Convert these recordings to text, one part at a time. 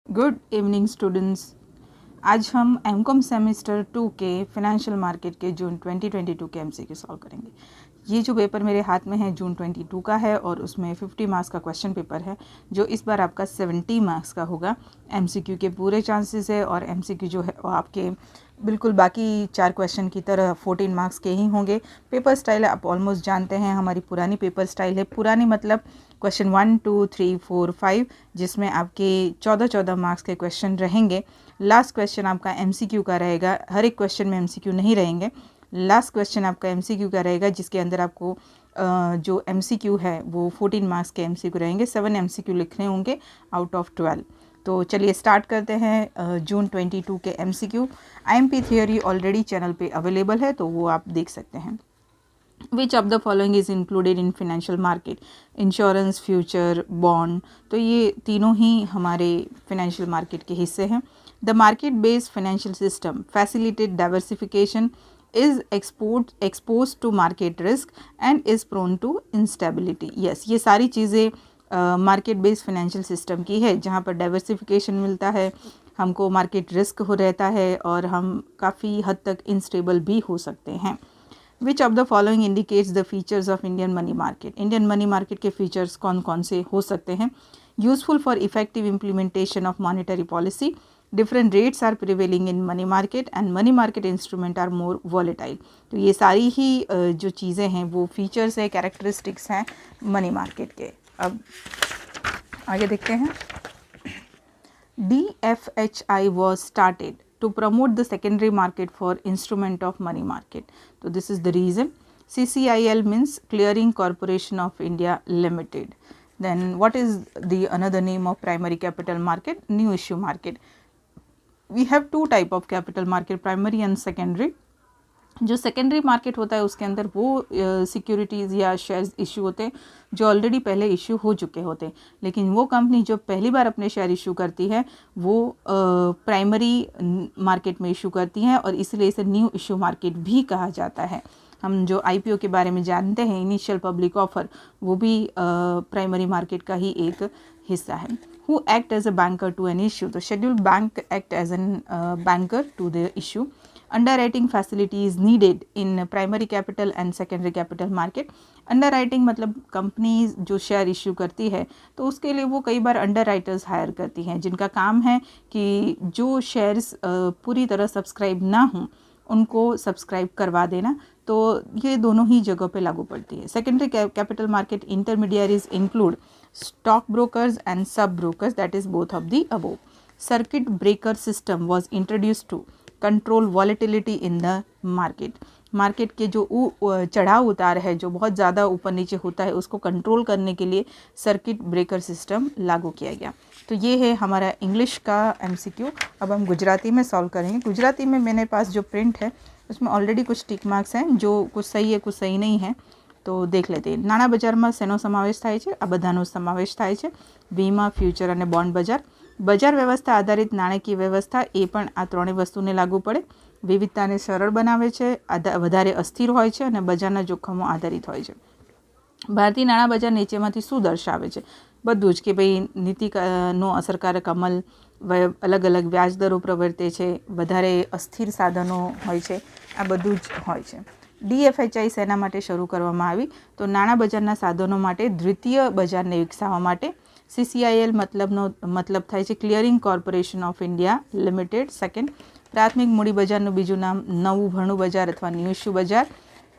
Good evening students. आज हम MCom semester 2 के फाइनेंशियल मार्केट के जून 2022 के एमसीक्यू सॉल्व करेंगे। ये जो पेपर मेरे हाथ में है जून 22 का है और उसमें 50 मार्क्स का क्वेश्चन पेपर है जो इस बार आपका 70 मार्क्स का होगा। एमसीक्यू के पूरे चांसेस है और एमसीक्यू जो है वो आपके बिल्कुल बाकी 4 क्वेश्चन की तरह 14 मार्क्स के ही होंगे। पेपर स्टाइल आप ऑलमोस्ट जानते हैं, हमारी पुरानी पेपर स्टाइल है। पुरानी मतलब क्वेश्चन 1, 2, 3, 4, 5 जिसमें आपके 14 मार्क्स के क्वेश्चन रहेंगे। लास्ट क्वेश्चन आपका एमसीक्यू का रहेगा। हर एक क्वेश्चन में एमसीक्यू नहीं रहेंगे। लास्ट क्वेश्चन आपका एमसीक्यू का रहेगा जिसके अंदर आपको जो एमसीक्यू है वो 14 मार्क्स के एमसीक्यू रहेंगे। 7 एमसीक्यू लिखने होंगे आउट ऑफ 12। तो चलिए स्टार्ट करते हैं जून 22 के MCQ. IMP theory already channel पे अवेलेबल है तो वो आप देख सकते हैं। Which of the following is included in financial market? Insurance, future, bond. तो ये तीनों ही हमारे फाइनेंशियल मार्केट के हिस्से हैं। The market based financial system facilitate diversification, is expose to market risk and is prone to instability. Yes, ये सारी चीज़ें मार्केट बेस्ड फाइनेंशियल सिस्टम की है जहाँ पर डाइवर्सिफिकेशन मिलता है, हमको मार्केट रिस्क हो रहता है और हम काफ़ी हद तक इंस्टेबल भी हो सकते हैं। Which of the following indicates the features of Indian money market? Indian money market के फीचर्स कौन कौन से हो सकते हैं? Useful for effective implementation of monetary policy, different rates are prevailing in money market and money market instrument are more volatile. तो ये सारी ही जो चीज़ें हैं वो फीचर्स है, कैरेक्टरिस्टिक्स हैं मनी मार्केट के। अब आगे देखते हैं। DFHI was started to promote the secondary market for instrument of money market. So this is the reason. CCIL means Clearing Corporation of India Limited. Then what is the another name of primary capital market? New issue market. We have two type of capital market, primary and secondary. जो secondary market होता है उसके अंदर वो securities या shares issue होते हैं जो ऑलरेडी पहले इशू हो चुके होते हैं, लेकिन वो कंपनी जो पहली बार अपने शेयर इशू करती है वो प्राइमरी मार्केट में इशू करती हैं और इसलिए इसे न्यू इशू मार्केट भी कहा जाता है। हम जो आईपीओ के बारे में जानते हैं, इनिशियल पब्लिक ऑफर, वो भी प्राइमरी मार्केट का ही एक हिस्सा है। Who act as a banker to an issue? तो scheduled bank act as an banker to the issue. Underwriting facilities needed in primary capital and secondary capital market. Underwriting मतलब company जो share issue करती है तो उसके लिए वो कई बार अंडरराइटर्स हायर करती हैं जिनका काम है कि जो शेयर्स पूरी तरह सब्सक्राइब ना हों उनको सब्सक्राइब करवा देना। तो ये दोनों ही जगहों पे लागू पड़ती है। Secondary capital market intermediaries include stock brokers and sub brokers, that is both of the above. Circuit breaker system was introduce to control volatility in the market. Market के जो चढ़ाव उतार है जो बहुत ज़्यादा ऊपर नीचे होता है उसको कंट्रोल करने के लिए सर्किट ब्रेकर सिस्टम लागू किया गया। तो ये है हमारा इंग्लिश का एमसीक्यू। अब हम गुजराती में सॉल्व करेंगे। गुजराती में मेरे पास जो प्रिंट है उसमें ऑलरेडी कुछ टिक मार्क्स हैं जो कुछ सही है कुछ सही नहीं है, तो देख लेते हैं। નાણાં બજારમાં શેનો સમાવેશ થાય છે? આ બધાનો સમાવેશ થાય છે। વીમા, ફ્યુચર અને બોન્ડ બજાર। બજાર વ્યવસ્થા આધારિત નાણાકીય વ્યવસ્થા એ પણ આ ત્રણેય વસ્તુને લાગુ પડે। વિવિધતાને સરળ બનાવે છે, વધારે અસ્થિર હોય છે અને બજારના જોખમો આધારિત હોય છે। ભારતીય નાણાં બજાર નીચેમાંથી શું દર્શાવે છે? બધું જ કે ભાઈ નીતિનો અસરકારક અમલ, અલગ અલગ વ્યાજ દરો પ્રવર્તે છે, વધારે અસ્થિર સાધનો હોય છે, આ બધું જ હોય છે। DFHI શેના માટે શરૂ કરવામાં આવી? તો નાણાં બજારના સાધનો માટે દ્વિતીય બજારને વિકસાવવા માટે। CCIL મતલબ થાય છે clearing corporation of India limited. Second, પ્રાથમિક મૂડી બજારનું બીજું નામ નવું ભરણું બજાર અથવા ન્યૂ ઇશ્યુ બજાર।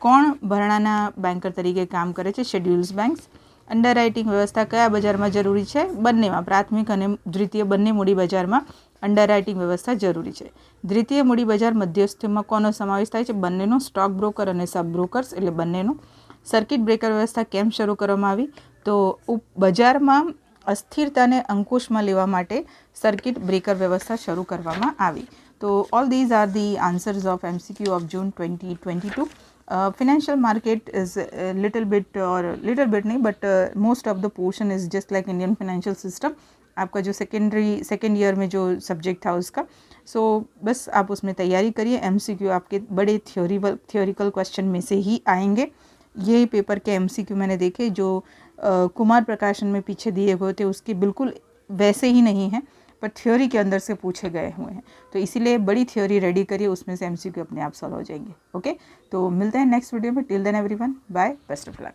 કોણ ભરણાના બેન્કર તરીકે કામ કરે છે? Schedules banks. અંડરરાઇટિંગ વ્યવસ્થા કયા બજારમાં જરૂરી છે? બંનેમાં, પ્રાથમિક અને દ્વિતીય બંને મૂડી બજારમાં અંડરરાઇટિંગ વ્યવસ્થા જરૂરી છે। દ્વિતીય મૂડી બજાર મધ્યસ્થીમાં કોનો સમાવેશ થાય છે? બંનેનો, સ્ટોક બ્રોકર અને સબ બ્રોકર્સ એટલે બંનેનો। સર્કિટ બ્રેકર વ્યવસ્થા કેમ શરૂ કરવામાં આવી? તો બજારમાં અસ્થિરતાને અંકુશમાં લેવા માટે સર્કિટ બ્રેકર વ્યવસ્થા શરૂ કરવામાં આવી। તો all these are the answers of MCQ of June 2022। financial market is a little bit नहीं but most of the portion is just like Indian financial system। आपका जो सेकेंड ईयर में जो सब्जेक्ट था उसका, सो बस आप उसमें तैयारी करिए। MCQ आपके बड़े थियोरिकल क्वेश्चन में से ही आएंगे। ये पेपर के MCQ मैंने देखे जो कुमार प्रकाशन में पीछे दिए हुए थे उसके बिल्कुल वैसे ही नहीं हैं, पर थ्योरी के अंदर से पूछे गए हुए हैं। तो इसीलिए बड़ी थ्योरी रेडी करिए, उसमें से MCQ अपने आप सॉल्व हो जाएंगे। ओके, तो मिलते हैं नेक्स्ट वीडियो में। Till then everyone, bye, best of luck.